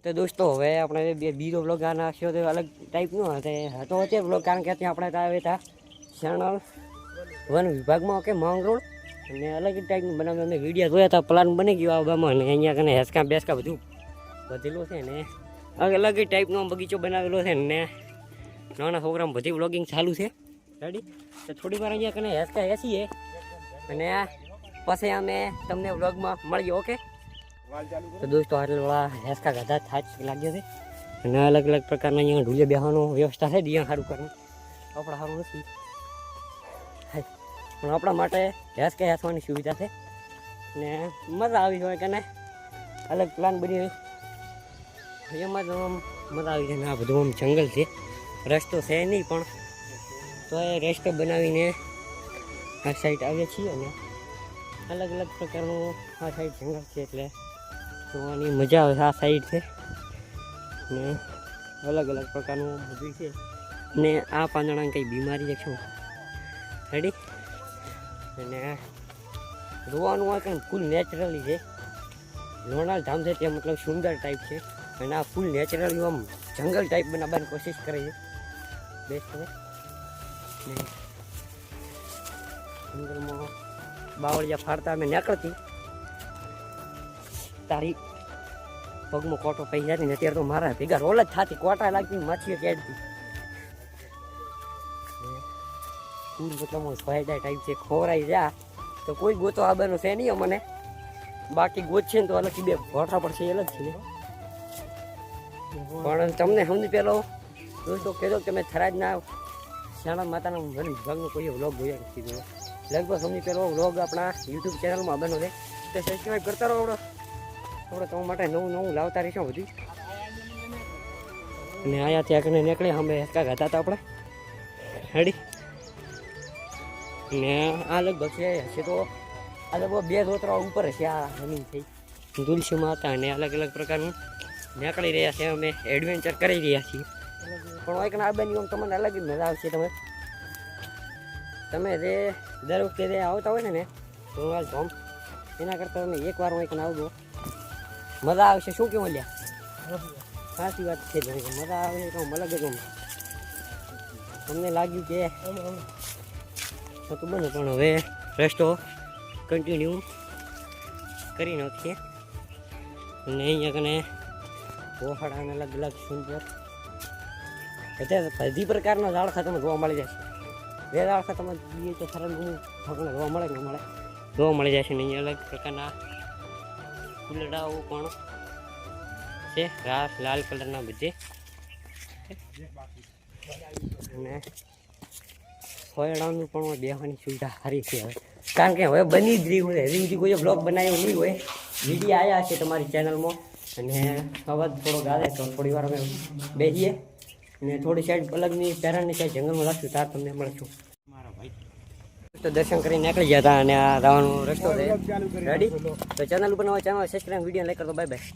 તો દોસ્તો હવે આપણે બીજો બ્લોગ આ નાખ્યો તો અલગ ટાઈપનો હતો અત્યારે બ્લોગ, કારણ કે ત્યાં આપણે આવ્યા હતા શેણલ વન વિભાગમાં કે માંગરોળ, અને અલગ ટાઈપનું બનાવ્યું. અમે વિડીયો જોયા હતા, પ્લાન બની ગયો આવવામાં, અને અહીંયા કને હેસકા બેસકા બધું વધેલું છે ને અલગ ટાઈપનો બગીચો બનાવેલો છે ને નાના છોકરામાં બધી વ્લોગિંગ ચાલુ છે. રેડી? તો થોડી વાર અહીંયા કને હેસકા હેસીએ અને પછી અમે તમને વ્લોગમાં મળીએ. ઓકે તો દોસ્તો હાલવાળા હેસકા ગધા થાચ લાગ્યો છે, અને અલગ અલગ પ્રકારના અહીંયા ઢૂલે બેહવાનું વ્યવસ્થા છે. દિયા સારું કરવું આપણા સારું નથી, પણ આપણા માટે હેસકા હેસવાની સુવિધા છે ને મજા આવી હોય કે ને અલગ પ્લાન બની એમાં જ આમ મજા આવી જાય ને. આ બધું આમ જંગલ છે, રસ્તો છે નહીં, પણ તો એ રસ્તો બનાવીને આ સાઈડ આવ્યા છીએ અને અલગ અલગ પ્રકારનું આ સાઈડ જંગલ છે એટલે જોવાની મજા આવે. આ સાઈડ છે ને અલગ અલગ પ્રકારનું બધું છે, ને આ પાંદડાને કંઈ બીમારી છે શું? રેડી? અને જોવાનું હોય કંઈ ફૂલ નેચરલી છે. લોનાલ ધામ છે તે મતલબ સુંદર ટાઈપ છે, અને આ ફૂલ નેચરલી આમ જંગલ ટાઈપ બનાવવાની કોશિશ કરે છે. બેસ્ટ હવે જંગલમાં બાવળિયા ફાડતા અમે નીકળતી તારી પગમાં કોટો પઈ જતી ને અત્યારે તો મારા ભેગા રોલ જ થતી, કોટા લાગતી, માછીઓ ચડતી. ફૂલ મતલબ ફાયદા ટાઈપ છે. ખોરાઈ જા તો કોઈ ગોતો આવવાનું છે નહીં અમને, બાકી ગોત છે ને તો અલગથી બે ભોઠા પડશે એ અલગ છે ને. પણ તમને સમજી પેલો દોસ્તો કહેતો કે મેં થરાદના શાણા માતાના વન વિભાગનો કોઈ વ્લોગ જોયા નથી જોયો. લગભગ સમજી પેલો વ્લોગ આપણા યુટ્યુબ ચેનલમાં બનો છે, તો સબસ્ક્રાઈબ કરતા રહો. આપણે તમારા માટે નવું નવું લાવતા રહીશું બધું. અને આયા ત્યાં કને નીકળે અમે હેસકા ગાતા હતા આપણે. રેડી? ને આ લગભગ છે તો આ લગભગ 2 ધોતરા ઉપર છે. આ જમીન થઈ તુલસી માતા અને અલગ અલગ પ્રકારનું નીકળી રહ્યા છે. અમે એડવેન્ચર કરી રહ્યા છીએ, પણ એક ના બની તમને અલગ જ મજા આવશે. તમે જે દર વખતે જે આવતા હોય ને ડોંગરાળ ધામ, એના કરતાં તમે એકવાર હું એક આવજો, મજા આવશે. શું કેવું લ્યા? સાચી વાત છે, મજા આવે તો અલગ જ તમને લાગ્યું કે હતું બને, પણ હવે રસ્તો કન્ટિન્યુ કરી નાખીએ. અને અહીંયા કને પોહાડાને અલગ અલગ સુંદર બધી પ્રકારના ઝાડખા તમે જોવા મળી જશે. બે ઝાડખા તમે જોઈએ તો સરળ ઠકને જોવા મળે કે મળે જોવા મળી જશે. ને અહીંયા અલગ પ્રકારના ફૂલડાઓ પણ છે, ઘાસ લાલ કલરના બધે. અને ખોયડાનું પણ બેહવાની સુવિધા સારી છે હવે, કારણ કે હવે બની જ રહી હોય. હજી સુધી કોઈ બ્લોગ બનાવ્યો નહીં હોય. વિડીયો આવ્યા છે તમારી ચેનલમાં, અને અવાજ થોડો ગાલે તો થોડી વાર અમે બેસીએ અને થોડી સાઈડ અલગની પેરાની સાઈડ જંગલમાં રાખશું, તાર તમને મળશું. મારા ભાઈ તો દર્શન કરીને નીકળી ગયા હતા, અને આ જવાનો રસ્તો છે. રેડી? તો ચેનલ ઉપર નવા ચેનલ સબસ્ક્રાઈબ, વિડીયો લાઈક કરતો. Bye bye.